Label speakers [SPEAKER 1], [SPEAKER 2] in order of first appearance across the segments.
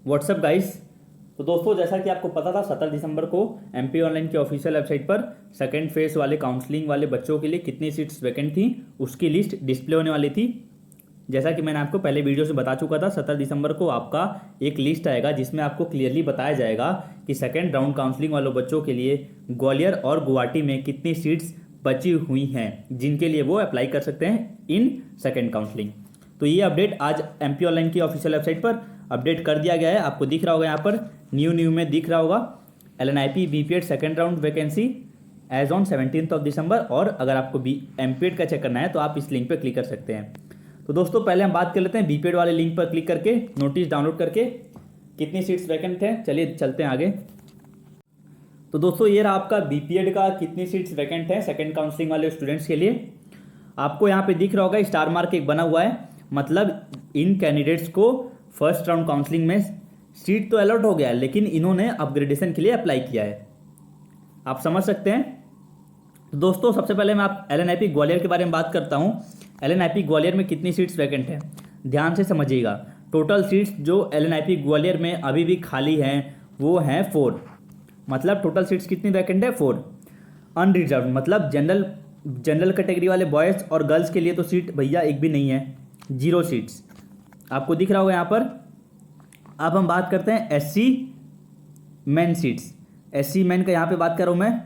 [SPEAKER 1] WhatsApp guys. तो दोस्तों, जैसा कि आपको पता था 17 दिसंबर को एमपी ऑनलाइन की ऑफिशियल वेबसाइट पर सेकंड फेज वाले काउंसलिंग वाले बच्चों के लिए कितनी सीट्स वैकेंट थी उसकी लिस्ट डिस्प्ले होने वाली थी। जैसा कि मैंने आपको पहले वीडियो से बता चुका था, 17 दिसंबर को आपका एक लिस्ट आएगा जिसमें आपको क्लियरली बताया जाएगा कि सेकेंड राउंड काउंसलिंग वालों बच्चों के लिए ग्वालियर और गुवाहाटी में कितनी सीट्स बची हुई हैं जिनके लिए वो अप्लाई कर सकते हैं इन सेकेंड काउंसलिंग। तो ये अपडेट आज एमपी ऑनलाइन की ऑफिशियल वेबसाइट पर अपडेट कर दिया गया है। आपको दिख रहा होगा यहाँ पर न्यू में दिख रहा होगा LNIP BPED second round vacancy as on 17 दिसंबर। और अगर आपको MPED का चेक करना है तो आप इस लिंक पर क्लिक कर सकते हैं। तो दोस्तों, पहले हम बात कर लेते हैं BPED वाले लिंक पर क्लिक करके नोटिस डाउनलोड करके कितनी सीट्स वैकेंट हैं। चलिए चलते हैं आगे। तो दोस्तों, ये रहा आपका BPED का कितनी सीट्स वैकेंट है सेकेंड काउंसलिंग वाले स्टूडेंट्स के लिए। आपको यहाँ पे दिख रहा होगा स्टार मार्क एक बना हुआ है, मतलब इन कैंडिडेट्स को फर्स्ट राउंड काउंसलिंग में सीट तो अलॉट हो गया है लेकिन इन्होंने अपग्रेडेशन के लिए अप्लाई किया है। आप समझ सकते हैं। तो दोस्तों, सबसे पहले मैं आप LNIP ग्वालियर के बारे में बात करता हूँ। LNIP ग्वालियर में कितनी सीट्स वैकेंट है ध्यान से समझिएगा। टोटल सीट्स जो LNIP ग्वालियर में अभी भी खाली हैं वो हैं 4। मतलब टोटल सीट्स कितनी वैकेंट है 4। अनरिजर्व मतलब जनरल कैटेगरी वाले बॉयज़ और गर्ल्स के लिए तो सीट भैया एक भी नहीं है, 0 सीट्स आपको दिख रहा होगा यहाँ पर। अब हम बात करते हैं SC man seats. SC man का यहाँ पे बात कर रहा हूँ मैं,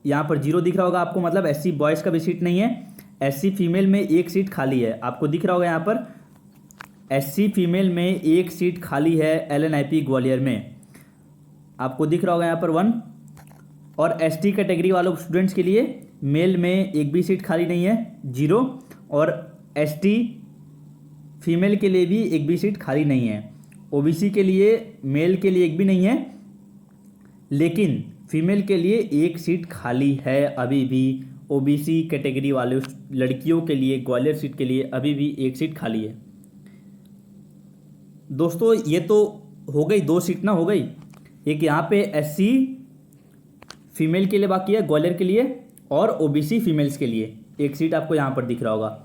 [SPEAKER 1] यहाँ पर 0 दिख रहा होगा आपको, मतलब SC बॉयज़ का भी सीट नहीं है। SC फीमेल में एक सीट खाली है, आपको दिख रहा होगा यहाँ पर SC फीमेल में एक सीट खाली है LNIP ग्वालियर में, आपको दिख रहा होगा यहाँ पर 1। और ST कैटेगरी वालों स्टूडेंट्स के लिए मेल में एक भी सीट खाली नहीं है, 0। और ST फीमेल के लिए भी एक भी सीट खाली नहीं है। OBC के लिए मेल के लिए एक भी नहीं है, लेकिन फीमेल के लिए एक सीट खाली है अभी भी। OBC कैटेगरी वाले लड़कियों के लिए ग्वालियर सीट के लिए अभी भी एक सीट खाली है। दोस्तों, ये तो हो गई 2 सीट ना, हो गई। एक यहाँ पे SC फीमेल के लिए बाकी है ग्वालियर के लिए, और OBC फीमेल्स के लिए एक सीट आपको यहाँ पर दिख रहा होगा।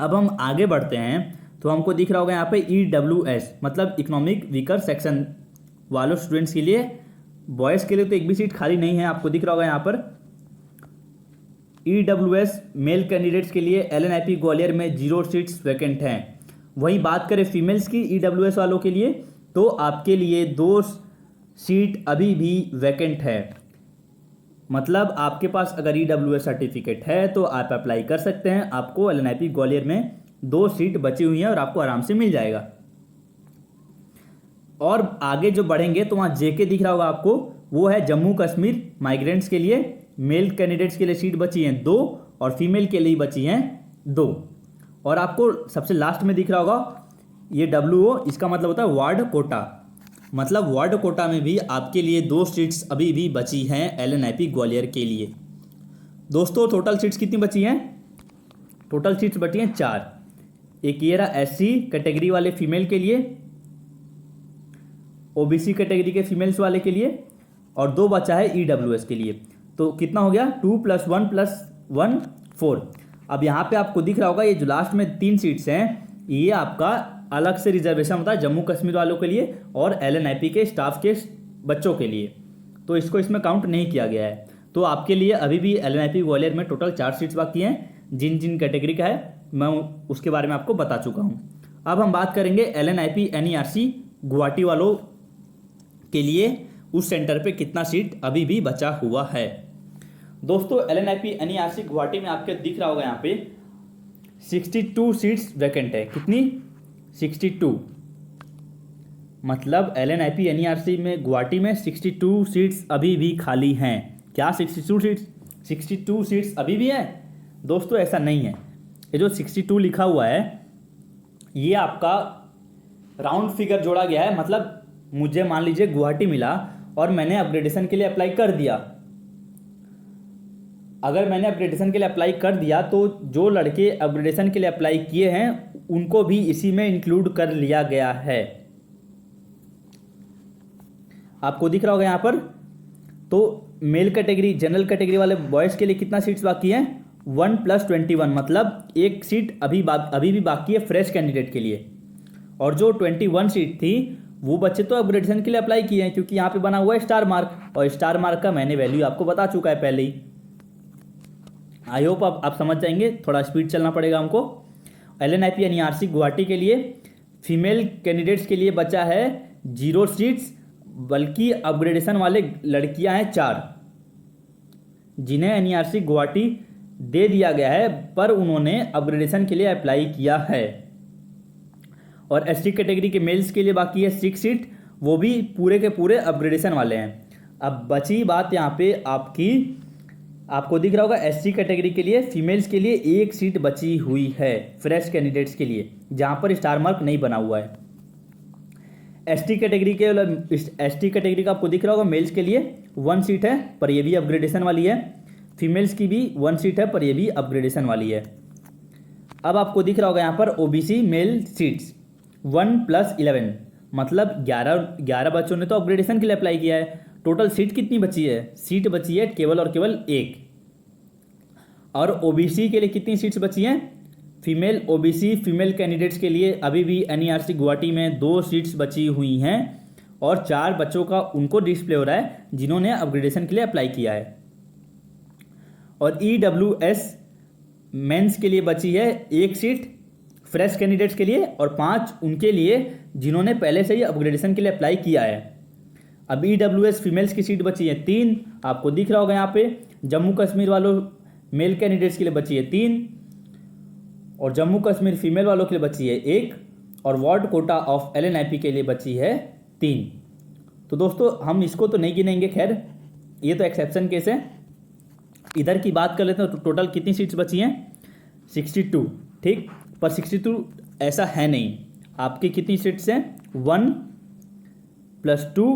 [SPEAKER 1] अब हम आगे बढ़ते हैं तो हमको दिख रहा होगा यहाँ पे EWS मतलब इकोनॉमिक वीकर सेक्शन वालों स्टूडेंट्स के लिए, बॉयज़ के लिए तो एक भी सीट खाली नहीं है, आपको दिख रहा होगा यहाँ पर। EWS मेल कैंडिडेट्स के लिए LNIP ग्वालियर में 0 सीट्स वैकेंट हैं। वहीं बात करें फीमेल्स की EWS वालों के लिए तो आपके लिए 2 सीट अभी भी वैकेंट है। मतलब आपके पास अगर EWS सर्टिफिकेट है तो आप अप्लाई कर सकते हैं। आपको LNIP ग्वालियर में 2 सीट बची हुई हैं और आपको आराम से मिल जाएगा। और आगे जो बढ़ेंगे तो वहाँ JK दिख रहा होगा आपको, वो है जम्मू कश्मीर माइग्रेंट्स के लिए। मेल कैंडिडेट्स के लिए सीट बची हैं 2 और फीमेल के लिए बची हैं 2। और आपको सबसे लास्ट में दिख रहा होगा ये WO, इसका मतलब होता है वार्ड कोटा, मतलब वार्ड कोटा में भी आपके लिए 2 सीट्स अभी भी बची हैं LNIP ग्वालियर के लिए। दोस्तों, टोटल सीट्स कितनी बची हैं? टोटल सीट्स बची हैं 4। एक ये रहा SC कैटेगरी वाले फीमेल के लिए, OBC कैटेगरी के फीमेल्स वाले के लिए, और 2 बचा है EWS के लिए। तो कितना हो गया? 2 + 1 + 1 4। अब यहाँ पे आपको दिख रहा होगा ये जो लास्ट में 3 सीट्स हैं ये आपका अलग से रिजर्वेशन होता है जम्मू कश्मीर वालों के लिए और LNIP के स्टाफ के बच्चों के लिए, तो इसको इसमें काउंट नहीं किया गया है। तो आपके लिए अभी भी LNIP ग्वालियर में टोटल 4 सीट्स बाकी हैं। जिन जिन कैटेगरी का है मैं उसके बारे में आपको बता चुका हूँ। अब हम बात करेंगे LNIP NERC गुवाहाटी वालों के लिए उस सेंटर पे कितना सीट अभी भी बचा हुआ है। दोस्तों, LNIP NERC गुवाहाटी में आपके दिख रहा होगा यहाँ पे 62 सीट्स वैकेंट है। कितनी? 62। मतलब LNIP NERC में गुवाहाटी में 62 सीट्स अभी भी खाली हैं। क्या 62 सीट्स अभी भी हैं? दोस्तों, ऐसा नहीं है। ये जो 62 लिखा हुआ है ये आपका राउंड फिगर जोड़ा गया है। मतलब मुझे मान लीजिए गुवाहाटी मिला और मैंने अपग्रेडेशन के लिए अप्लाई कर दिया। अगर मैंने अपग्रेडेशन के लिए अप्लाई कर दिया तो जो लड़के अपग्रेडेशन के लिए अप्लाई किए हैं उनको भी इसी में इंक्लूड कर लिया गया है। आपको दिख रहा होगा यहाँ पर। तो मेल कैटेगरी जनरल कैटेगरी वाले बॉयज़ के लिए कितना सीट्स बाकी हैं? 1 + 21 मतलब एक सीट अभी भी बाकी है फ्रेश कैंडिडेट के लिए। और जो 21 सीट थी वो बच्चे तो अपग्रेडेशन के लिए अप्लाई किए हैं, क्योंकि यहाँ पे बना हुआ है स्टार मार्क, और स्टार मार्क का मैंने वैल्यू आपको बता चुका है पहले ही। आई होप आप समझ जाएंगे, थोड़ा स्पीड चलना पड़ेगा हमको। LNIP NERC गुवाहाटी के लिए फीमेल कैंडिडेट्स के लिए बचा है 0 सीट्स, बल्कि अपग्रेडेशन वाले लड़कियां हैं 4, जिन्हें NERC गुवाहाटी दे दिया गया है, पर उन्होंने अपग्रेडेशन के लिए अप्लाई किया है। और ST कैटेगरी के मेल्स के लिए बाकी है 6 सीट, वो भी पूरे के पूरे अपग्रेडेशन वाले हैं। अब बची बात यहाँ पे आपको दिख रहा होगा SC कैटेगरी के लिए फीमेल्स के लिए 1 सीट बची हुई है फ्रेश कैंडिडेट्स के लिए, जहाँ पर स्टार मार्क नहीं बना हुआ है। ST कैटेगरी का आपको दिख रहा होगा मेल्स के लिए 1 सीट है, पर ये भी अपग्रेडेशन वाली है। फीमेल्स की भी 1 सीट है, पर ये भी अपग्रेडेशन वाली है। अब आपको दिख रहा होगा यहाँ पर OBC मेल सीट्स 1+11, मतलब 11 बच्चों ने तो अपग्रेडेशन के लिए अप्लाई किया है। टोटल सीट कितनी बची है? सीट बची है केवल और केवल 1। और OBC के लिए कितनी सीट्स बची हैं? फीमेल OBC फीमेल कैंडिडेट्स के लिए अभी भी NERC गुवाहाटी में 2 सीट्स बची हुई हैं, और 4 बच्चों का उनको डिस्प्ले हो रहा है जिन्होंने अपग्रेडेशन के लिए अप्लाई किया है। और EWS मेंस के लिए बची है 1 सीट फ्रेश कैंडिडेट्स के लिए, और 5 उनके लिए जिन्होंने पहले से ही अपग्रेडेशन के लिए अप्लाई किया है। अब EWS फीमेल्स की सीट बची है 3, आपको दिख रहा होगा यहाँ पे। जम्मू कश्मीर वालों मेल कैंडिडेट्स के लिए बची है 3, और जम्मू कश्मीर फीमेल वालों के लिए बची है 1, और वार्ड कोटा ऑफ LNIP के लिए बची है 3। तो दोस्तों हम इसको तो नहीं गिनेंगे, खैर ये तो एक्सेप्शन केस है। इधर की बात कर लेते हैं तो टोटल कितनी सीट्स बची हैं? 62, ठीक। पर 62 ऐसा है नहीं, आपकी कितनी सीट्स हैं? 1 + 2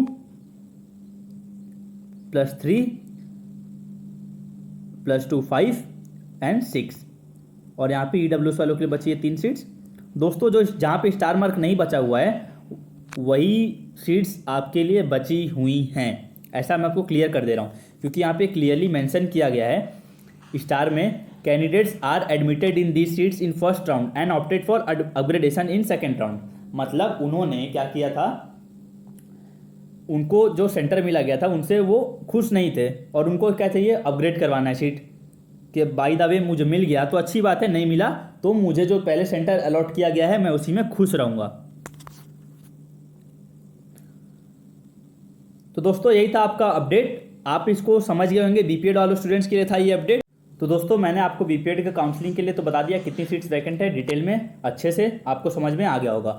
[SPEAKER 1] + 3 + 2 5 एंड 6, और यहाँ पे EWS वालों के लिए बची है 3 सीट्स। दोस्तों जो जहाँ पे स्टार मार्क नहीं बचा हुआ है वही सीट्स आपके लिए बची हुई हैं, ऐसा मैं आपको क्लियर कर दे रहा हूँ, क्योंकि यहाँ पे क्लियरली मेंशन किया गया है स्टार में, candidates are admitted in these seats in first round and opted for upgradation in second round. मतलब उन्होंने क्या किया था, उनको जो सेंटर मिला गया था उनसे वो खुश नहीं थे, और उनको क्या चाहिए? अपग्रेड करवाना है सीट, कि बाय द वे मुझे मिल गया तो अच्छी बात है, नहीं मिला तो मुझे जो पहले सेंटर अलॉट किया गया है मैं उसी में खुश रहूँगा। तो दोस्तों यही था आपका अपडेट, आप इसको समझ गए होंगे। BPED वालों स्टूडेंट्स के लिए था ये अपडेट। तो दोस्तों मैंने आपको BPED के काउंसलिंग के लिए तो बता दिया कितनी सीट्स वैकेंट है, डिटेल में अच्छे से आपको समझ में आ गया होगा।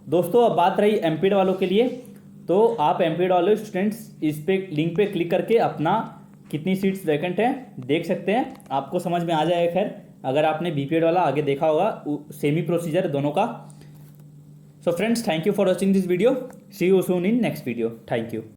[SPEAKER 1] दोस्तों अब बात रही MPED वालों के लिए, तो आप MPED वाले स्टूडेंट्स इस पे लिंक पे क्लिक करके अपना कितनी सीट्स वैकेंट है देख सकते हैं, आपको समझ में आ जाएगा। खैर अगर आपने BPED वाला आगे देखा होगा, सेमी प्रोसीजर दोनों का। So friends, thank you for watching this video, see you soon in next video, thank you.